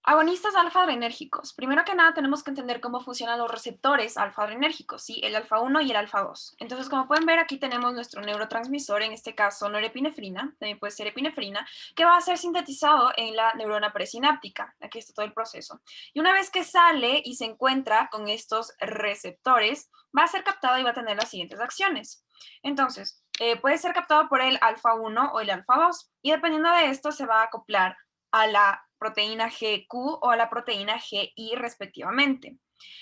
Agonistas alfa-adrenérgicos. Primero que nada, tenemos que entender cómo funcionan los receptores alfa-adrenérgicos, ¿sí? El alfa-1 y el alfa-2. Entonces, como pueden ver, aquí tenemos nuestro neurotransmisor, en este caso norepinefrina, también puede ser epinefrina, que va a ser sintetizado en la neurona presináptica. Aquí está todo el proceso. Y una vez que sale y se encuentra con estos receptores, va a ser captado y va a tener las siguientes acciones. Entonces, puede ser captado por el alfa-1 o el alfa-2, y dependiendo de esto se va a acoplar a la proteína GQ o a la proteína GI respectivamente.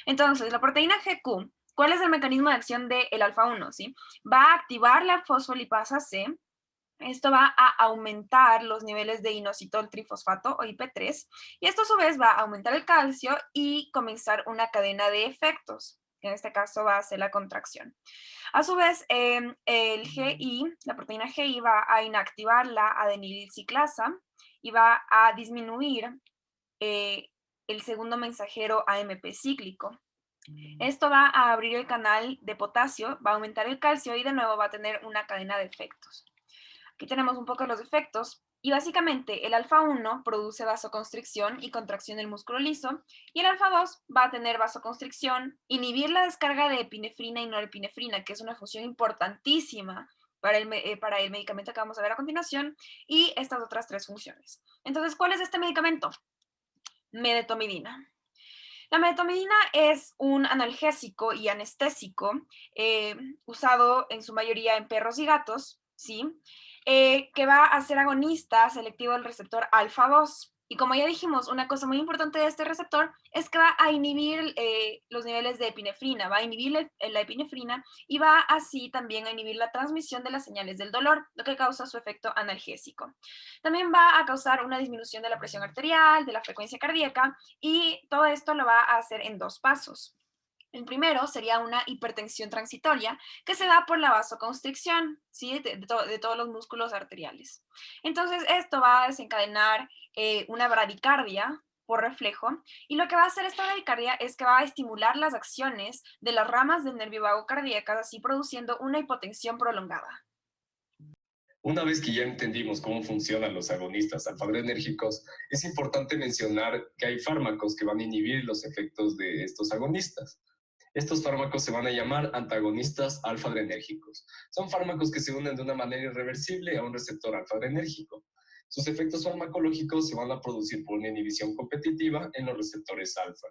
Entonces, la proteína GQ, ¿cuál es el mecanismo de acción del alfa-1? ¿Sí? Va a activar la fosfolipasa C. Esto va a aumentar los niveles de inositol trifosfato o IP3 y esto a su vez va a aumentar el calcio y comenzar una cadena de efectos, que en este caso va a ser la contracción. A su vez, el GI, la proteína GI va a inactivar la adenilciclasa y va a disminuir eh, el segundo mensajero AMP cíclico. Esto va a abrir el canal de potasio, va a aumentar el calcio y de nuevo va a tener una cadena de efectos. Aquí tenemos un poco de los efectos. Y básicamente el alfa-1 produce vasoconstricción y contracción del músculo liso y el alfa-2 va a tener vasoconstricción, inhibir la descarga de epinefrina y norepinefrina, que es una función importantísima para el medicamento que vamos a ver a continuación, y estas otras tres funciones. Entonces, ¿cuál es este medicamento? Medetomidina. La medetomidina es un analgésico y anestésico usado en su mayoría en perros y gatos, ¿sí? Que va a ser agonista selectivo del receptor alfa-2. Y como ya dijimos, una cosa muy importante de este receptor es que va a inhibir los niveles de epinefrina, va a inhibir la epinefrina y va así también a inhibir la transmisión de las señales del dolor, lo que causa su efecto analgésico. También va a causar una disminución de la presión arterial, de la frecuencia cardíaca y todo esto lo va a hacer en dos pasos. El primero sería una hipertensión transitoria que se da por la vasoconstricción, ¿sí? De todos los músculos arteriales. Entonces, esto va a desencadenar una bradicardia por reflejo y lo que va a hacer esta bradicardia es que va a estimular las acciones de las ramas del nervio vago cardíacas, así produciendo una hipotensión prolongada. Una vez que ya entendimos cómo funcionan los agonistas alfa-adrenérgicos, es importante mencionar que hay fármacos que van a inhibir los efectos de estos agonistas. Estos fármacos se van a llamar antagonistas alfa-adrenérgicos. Son fármacos que se unen de una manera irreversible a un receptor alfa-adrenérgico. Sus efectos farmacológicos se van a producir por una inhibición competitiva en los receptores alfa.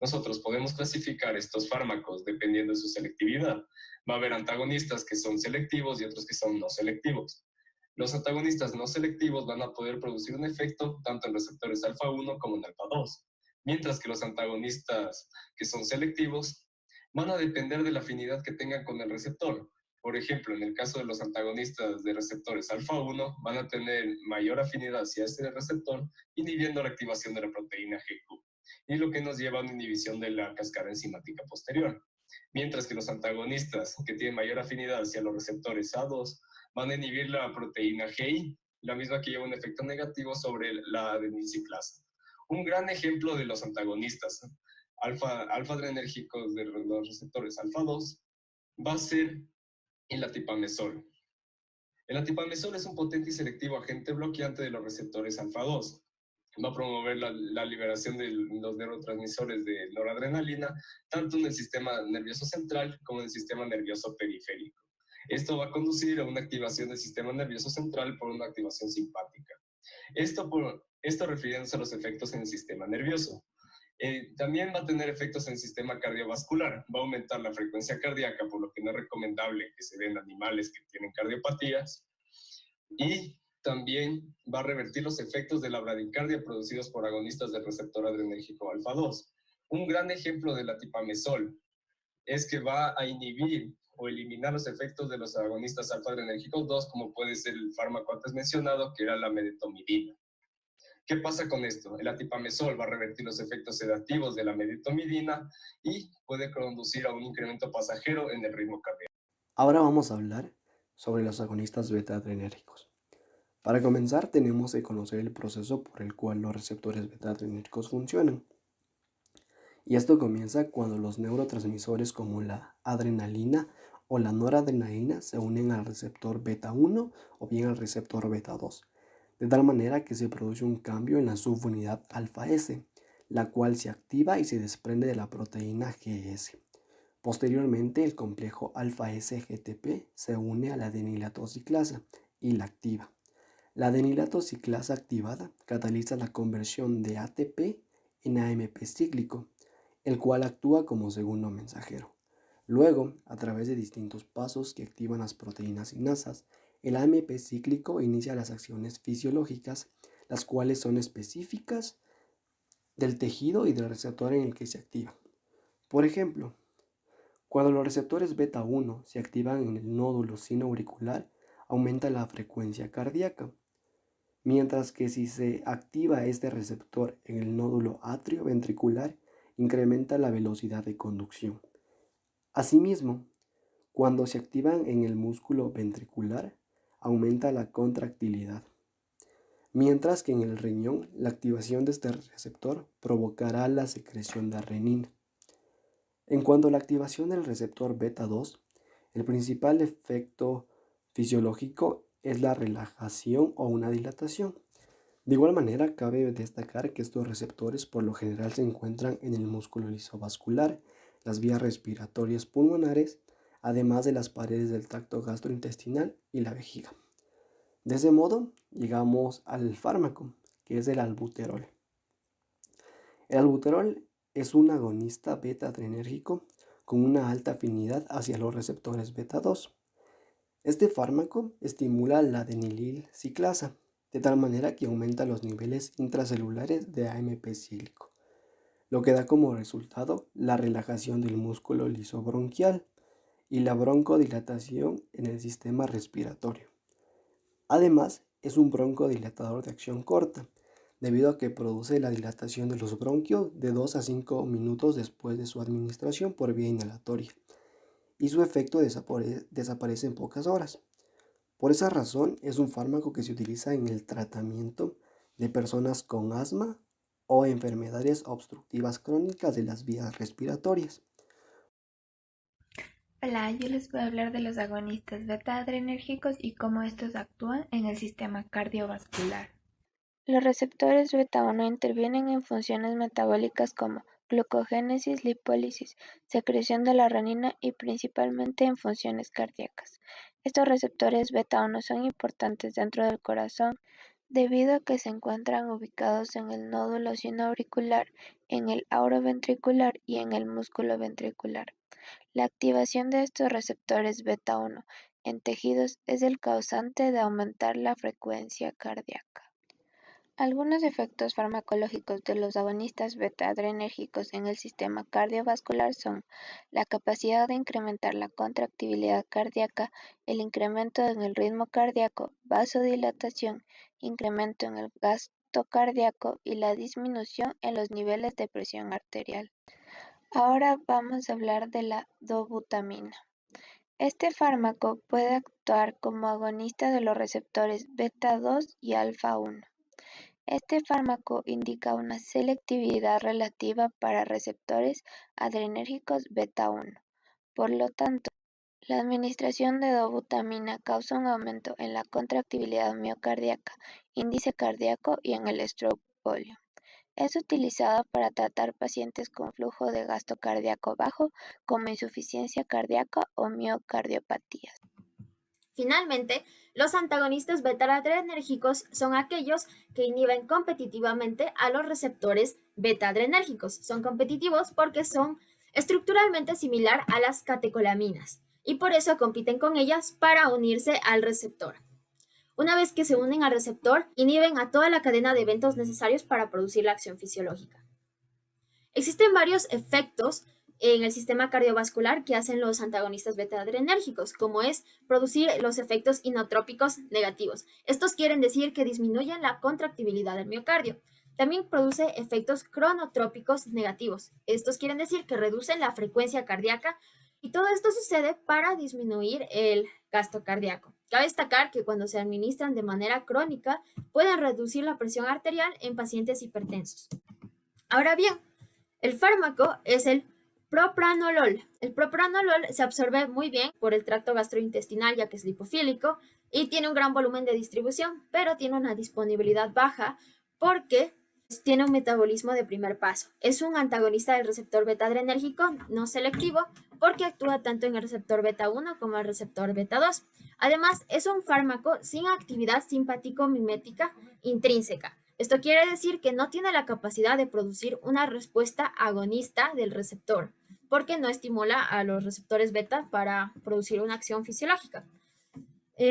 Nosotros podemos clasificar estos fármacos dependiendo de su selectividad. Va a haber antagonistas que son selectivos y otros que son no selectivos. Los antagonistas no selectivos van a poder producir un efecto tanto en receptores alfa-1 como en alfa-2, mientras que los antagonistas que son selectivos van a depender de la afinidad que tengan con el receptor. Por ejemplo, en el caso de los antagonistas de receptores alfa-1, van a tener mayor afinidad hacia este receptor, inhibiendo la activación de la proteína GQ, y lo que nos lleva a una inhibición de la cascada enzimática posterior. Mientras que los antagonistas que tienen mayor afinidad hacia los receptores A2 van a inhibir la proteína GI, la misma que lleva un efecto negativo sobre la adenisiclasa. Un gran ejemplo de los antagonistas alfa-adrenérgicos de los receptores alfa-2 va a ser el atipamezol. El atipamezol es un potente y selectivo agente bloqueante de los receptores alfa-2. Va a promover la liberación de los neurotransmisores de noradrenalina, tanto en el sistema nervioso central como en el sistema nervioso periférico. Esto va a conducir a una activación del sistema nervioso central por una activación simpática. Esto refiriéndose a los efectos en el sistema nervioso. También va a tener efectos en el sistema cardiovascular. Va a aumentar la frecuencia cardíaca, por lo que no es recomendable que se den animales que tienen cardiopatías. Y también va a revertir los efectos de la bradicardia producidos por agonistas del receptor adrenérgico alfa-2. Un gran ejemplo del atipamezol es que va a inhibir o eliminar los efectos de los agonistas alfa-adrenérgicos 2, como puede ser el fármaco antes mencionado, que era la medetomidina. ¿Qué pasa con esto? El atipamezol va a revertir los efectos sedativos de la medetomidina y puede conducir a un incremento pasajero en el ritmo cardíaco. Ahora vamos a hablar sobre los agonistas beta-adrenérgicos. Para comenzar, tenemos que conocer el proceso por el cual los receptores beta-adrenérgicos funcionan. Y esto comienza cuando los neurotransmisores como la adrenalina o la noradrenalina se unen al receptor beta 1 o bien al receptor beta 2. de tal manera que se produce un cambio en la subunidad alfa S, la cual se activa y se desprende de la proteína GS. Posteriormente, el complejo alfa S-GTP se une a la adenilato ciclasa y la activa. La adenilato ciclasa activada cataliza la conversión de ATP en AMP cíclico, el cual actúa como segundo mensajero. Luego, a través de distintos pasos que activan las proteínas sinasas, el AMP cíclico inicia las acciones fisiológicas, las cuales son específicas del tejido y del receptor en el que se activa. Por ejemplo, cuando los receptores beta 1 se activan en el nódulo sinoauricular, aumenta la frecuencia cardíaca, mientras que si se activa este receptor en el nódulo atrioventricular, incrementa la velocidad de conducción. Asimismo, cuando se activan en el músculo ventricular, aumenta la contractilidad, mientras que en el riñón, la activación de este receptor provocará la secreción de renina. En cuanto a la activación del receptor beta 2, el principal efecto fisiológico es la relajación o una dilatación. De igual manera, cabe destacar que estos receptores por lo general se encuentran en el músculo lisovascular, las vías respiratorias pulmonares, además de las paredes del tracto gastrointestinal y la vejiga. De ese modo, llegamos al fármaco, que es el albuterol. El albuterol es un agonista beta-adrenérgico con una alta afinidad hacia los receptores beta 2. Este fármaco estimula la adenilil ciclasa, de tal manera que aumenta los niveles intracelulares de AMP cíclico, lo que da como resultado la relajación del músculo lisobronquial y la broncodilatación en el sistema respiratorio. Además, es un broncodilatador de acción corta, debido a que produce la dilatación de los bronquios de 2 a 5 minutos después de su administración por vía inhalatoria, y su efecto desaparece en pocas horas. Por esa razón, es un fármaco que se utiliza en el tratamiento de personas con asma o enfermedades obstructivas crónicas de las vías respiratorias. Hola, yo les voy a hablar de los agonistas beta-adrenérgicos y cómo estos actúan en el sistema cardiovascular. Los receptores beta 1 intervienen en funciones metabólicas como glucogénesis, lipólisis, secreción de la renina y principalmente en funciones cardíacas. Estos receptores beta 1 son importantes dentro del corazón debido a que se encuentran ubicados en el nódulo sinoauricular, en el auro ventricular y en el músculo ventricular. La activación de estos receptores beta 1 en tejidos es el causante de aumentar la frecuencia cardíaca. Algunos efectos farmacológicos de los agonistas beta-adrenérgicos en el sistema cardiovascular son la capacidad de incrementar la contractibilidad cardíaca, el incremento en el ritmo cardíaco, vasodilatación, incremento en el gasto cardíaco y la disminución en los niveles de presión arterial. Ahora vamos a hablar de la dobutamina. Este fármaco puede actuar como agonista de los receptores beta 2 y alfa 1. Este fármaco indica una selectividad relativa para receptores adrenérgicos beta 1. Por lo tanto, la administración de dobutamina causa un aumento en la contractibilidad miocardíaca, índice cardíaco y en el stroke volume. Es utilizada para tratar pacientes con flujo de gasto cardíaco bajo, como insuficiencia cardíaca o miocardiopatías. Finalmente, los antagonistas beta-adrenérgicos son aquellos que inhiben competitivamente a los receptores beta-adrenérgicos. Son competitivos porque son estructuralmente similar a las catecolaminas y por eso compiten con ellas para unirse al receptor. Una vez que se unen al receptor, inhiben a toda la cadena de eventos necesarios para producir la acción fisiológica. Existen varios efectos en el sistema cardiovascular que hacen los antagonistas beta-adrenérgicos, como es producir los efectos inotrópicos negativos. Estos quieren decir que disminuyen la contractibilidad del miocardio. También produce efectos cronotrópicos negativos. Estos quieren decir que reducen la frecuencia cardíaca y todo esto sucede para disminuir el gasto cardíaco. Cabe destacar que cuando se administran de manera crónica pueden reducir la presión arterial en pacientes hipertensos. Ahora bien, el fármaco es el propranolol. El propranolol se absorbe muy bien por el tracto gastrointestinal ya que es lipofílico, y tiene un gran volumen de distribución, pero tiene una disponibilidad baja porque tiene un metabolismo de primer paso. Es un antagonista del receptor beta-adrenérgico no selectivo porque actúa tanto en el receptor beta 1 como el receptor beta 2. Además, es un fármaco sin actividad simpático-mimética intrínseca. Esto quiere decir que no tiene la capacidad de producir una respuesta agonista del receptor, porque no estimula a los receptores beta para producir una acción fisiológica.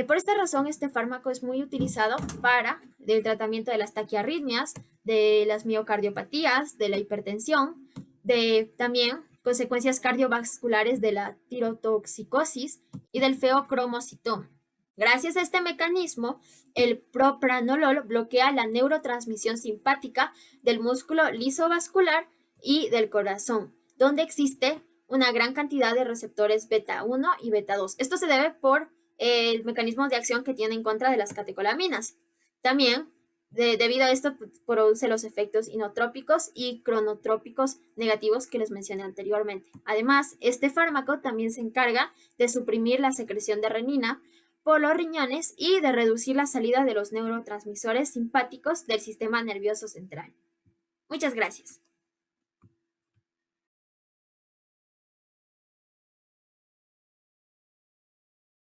Por esta razón, este fármaco es muy utilizado para el tratamiento de las taquiarritmias, de las miocardiopatías, de la hipertensión, de también consecuencias cardiovasculares de la tirotoxicosis y del feocromocitoma. Gracias a este mecanismo, el propranolol bloquea la neurotransmisión simpática del músculo lisovascular y del corazón, donde existe una gran cantidad de receptores beta 1 y beta 2. Esto se debe por el mecanismo de acción que tiene en contra de las catecolaminas. También, debido a esto, produce los efectos inotrópicos y cronotrópicos negativos que les mencioné anteriormente. Además, este fármaco también se encarga de suprimir la secreción de renina por los riñones y de reducir la salida de los neurotransmisores simpáticos del sistema nervioso central. Muchas gracias.